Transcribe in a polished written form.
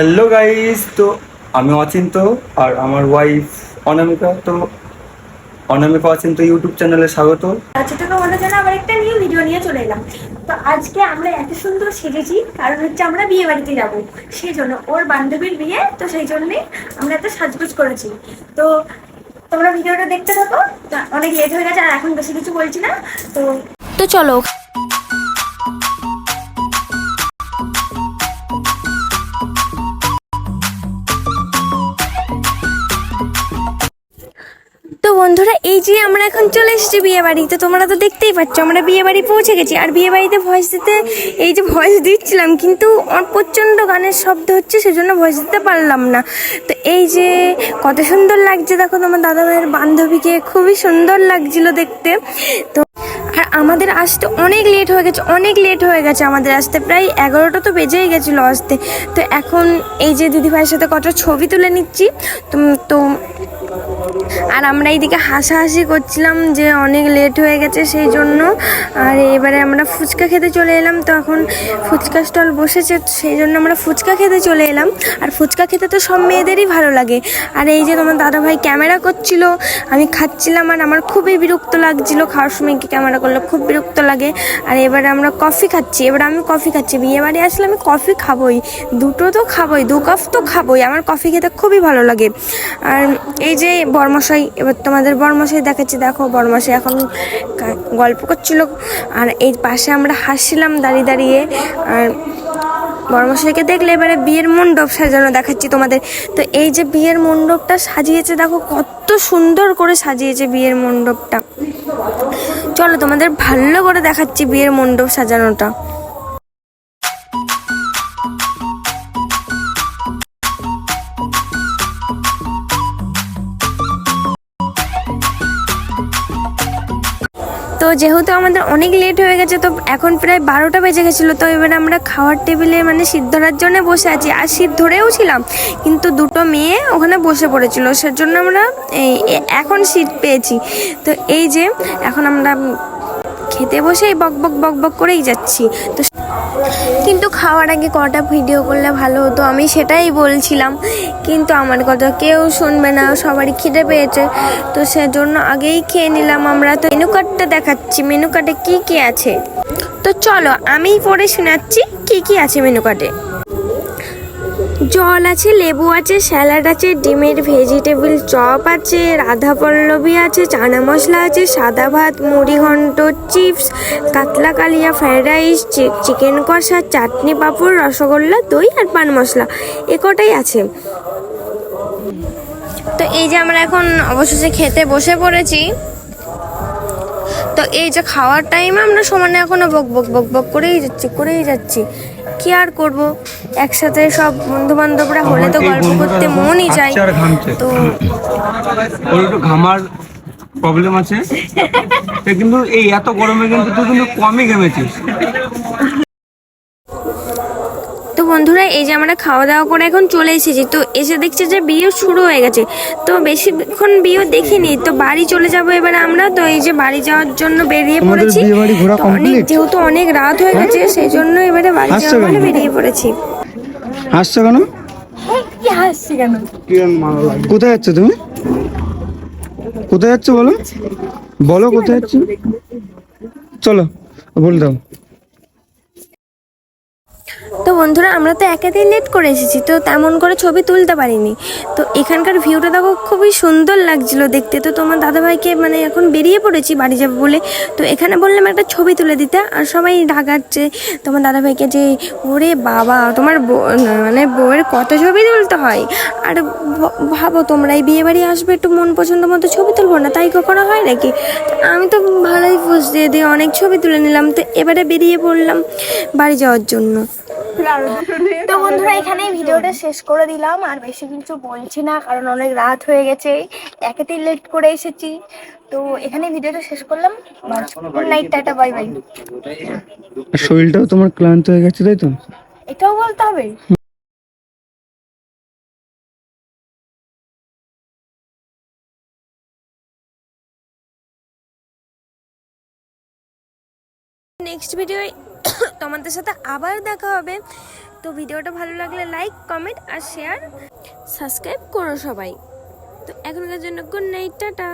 Hello guys, তো আমি অচিন্ত আর আমার ওয়াইফ অনামিকা। তো অনামিকা অচিন্ত ইউটিউব চ্যানেলে স্বাগত। ছোটকে বলার জন্য আবার একটা নিউ ভিডিও নিয়ে চলে এলাম। তো আজকে আমরা এত সুন্দর সেজেছি কারণ হচ্ছে আমরা বিয়ে বাড়িতে যাব, সেই জন্য ওর বান্ধবীর বিয়ে, তো সেই জন্যই আমরা এত সাজগোজ করেছি। তো তোমরা ভিডিওটা দেখতে থাকো। অনেক লেট হয়ে গেছে আর এখন বেশি কিছু বলছি না। তো তো চলো। তো বন্ধুরা, এই যে আমরা এখন চলে এসেছি বিয়ে বাড়িতে, তোমরা তো দেখতেই পাচ্ছ আমরা বিয়ে বাড়ি পৌঁছে গেছি। আর বিয়ে বাড়িতে ভয়েস দিতে, এই যে ভয়েস দিচ্ছিলাম কিন্তু প্রচণ্ড গানের শব্দ হচ্ছে, সেজন্য ভয়েস দিতে পারলাম না। তো এই যে কত সুন্দর লাগছে দেখো, তোমার দাদা ভাইয়ের বান্ধবীকে খুবই সুন্দর লাগছিল দেখতে। তো আর আমাদের আসতে অনেক লেট হয়ে গেছে আমাদের আসতে, প্রায় 11টা তো বেজেই গেছিলো আসতে। তো এখন এই যে দিদিভাইয়ের সাথে কত ছবি তুলে নিচ্ছি। তো আর আমরা এইদিকে হাসাহাসি করছিলাম যে অনেক লেট হয়ে গেছে সেই জন্য। আর এবারে আমরা ফুচকা খেতে চলে এলাম। তো এখন ফুচকা স্টল বসেছে, সেই জন্য আমরা ফুচকা খেতে চলে এলাম। আর ফুচকা খেতে তো সব মেয়েদেরই ভালো লাগে। আর এই যে তোমার দাদাভাই ক্যামেরা করছিল, আমি খাচ্ছিলাম আর আমার খুবই বিরক্ত লাগছিল। খাওয়ার সময় কি ক্যামেরা করলে খুব বিরক্ত লাগে। আর এবারে আমরা কফি খাচ্ছি, আমি কফি খাচ্ছি। বিয়ে বাড়ি আসলে আমি কফি খাবোই, দুটো তো খাবোই, 2 কাপ তো খাবোই। আমার কফি খেতে খুবই ভালো লাগে। আর এই যে বরমশাই, এবার তোমাদের বরমশাই দেখাচ্ছি, দেখো বরমশাই এখন গল্প করছিল আর এই পাশে আমরা হাসছিলাম দাঁড়িয়ে দাঁড়িয়ে। আর বরমশাইকে দেখলে এবারে বিয়ের মণ্ডপ সাজানো দেখাচ্ছি তোমাদের। তো এই যে বিয়ের মণ্ডপটা সাজিয়েছে, দেখো কত সুন্দর করে সাজিয়েছে বিয়ের মণ্ডপটা। চলো তোমাদের ভালো করে দেখাচ্ছি বিয়ের মণ্ডপ সাজানোটা। তো যেহেতু আমাদের অনেক লেট হয়ে গেছে, তো এখন প্রায় 12টা বেজে গেছিলো। তো এবারে আমরা খাওয়ার টেবিলে মানে সিট ধরার জন্য বসে আছি। আর সিট ধরেও ছিলাম, কিন্তু দুটো মেয়ে ওখানে বসে পড়েছিল, সেজন্য আমরা এখন সিট পেয়েছি। তো এই যে এখন আমরা খেতে বসেই বক বক করেই যাচ্ছি। তো কিন্তু খাওয়ার আগে কটা ভিডিও করলে ভালো হতো, আমি সেটাই বলছিলাম, কিন্তু আমার কথা কেউ শুনবে না, সবারই খিদে পেয়েছে। তো সেজন্য আগেই খেয়ে নিলাম আমরা। তো মেনু কার্ডটা দেখাচ্ছি, মেনু কার্ডে কি কি আছে। তো চলো আমিই পড়ে শোনাচ্ছি কি কি আছে মেনু কার্ডে। জল আছে, লেবু আছে, স্যালাড আছে, ডিমের ভেজিটেবল চপ আছে, রাধা পল্লবী আছে, চানা মশলা আছে, সাদা ভাত, মুড়ি ঘন্ট, চিপস, কাতলা কালিয়া, ফ্রাইড রাইস, চিকেন কষা, চাটনি, পাঁপড়, রসগোল্লা, দই আর পান মশলা, এ কটাই আছে। তো এই যে আমরা এখন অবশেষে খেতে বসে পড়েছি। তো এই যে খাওয়ার টাইমে আমরা সমানে এখনো বক করেই যাচ্ছি। কি আর করব, একসাথে সব বন্ধু বান্ধবরা হলে তো গল্প করতে মনই চায়। তো ওর একটু ঘামার প্রবলেম আছে, কিন্তু এই এত গরমে কিন্তু তুই কিন্তু কমই ঘেমেছিস। তো বন্ধুরা, এই যে আমরা খাওয়া দাওয়া করে এখন চলে এসেছি। তো এসে দেখছি যে বিয়ে শুরু হয়ে গেছে। তো বেশিক্ষণ বিয়ে দেখিনি, তো বাড়ি চলে যাব এবারে আমরা। তো এই যে বাড়ি যাওয়ার জন্য বেরিয়ে পড়েছি। যেহেতু অনেক রাত হয়ে গেছে, সেই জন্য এবারে বাড়ি যাওয়ার জন্য বেরিয়ে পড়েছি। হাসছো কেন? হাসছি কেন? কোথায় যাচ্ছ তুমি? কোথায় যাচ্ছ বলো, বলো কোথায় যাচ্ছ? চলো বলে দাও। তো বন্ধুরা, আমরা তো একেতেই লেট করে এসেছি, তো তেমন করে ছবি তুলতে পারিনি। তো এখানকার ভিউটা দেখো খুবই সুন্দর লাগছিল দেখতে। তো তোমার দাদাভাইকে মানে এখন বেরিয়ে পড়েছি বাড়ি যাবে বলে, তো এখানে বললাম একটা ছবি তুলে দিতে। আর সবাই রাগাচ্ছে তোমার দাদাভাইকে যে ওরে বাবা, তোমার মানে বউয়ের কত ছবি তুলতে হয়। আর ভাবো তোমরা এই বিয়ে বাড়ি আসবে, একটু মন পছন্দ মতো ছবি তুলবো না, তাই কখনো হয় নাকি? আমি তো ভালোই পোজ দিয়ে অনেক ছবি তুলে নিলাম। তো এবারে বেরিয়ে পড়লাম বাড়ি যাওয়ার জন্য। তো বন্ধুরা, এখানে ভিডিওটা শেষ করে দিলাম, আর বেশি কিছু বলছি না কারণ অনেক রাত হয়ে গেছে, একেতেই লেট করে এসেছি। তো এখানে ভিডিওটা শেষ করলাম। Good night, tata, bye bye. শরীরটাও তোমার ক্লান্ত হয়ে গেছে, তাই তো? এটাও বলতে হবে? নেক্সট ভিডিও তোমাদের সাথে আবার দেখা হবে। তো তো ভিডিওটা ভালো লাগলে লাইক কমেন্ট আর শেয়ার সাবস্ক্রাইব করো সবাই। তো এখনকার জন্য গুড নাইট, টাটা।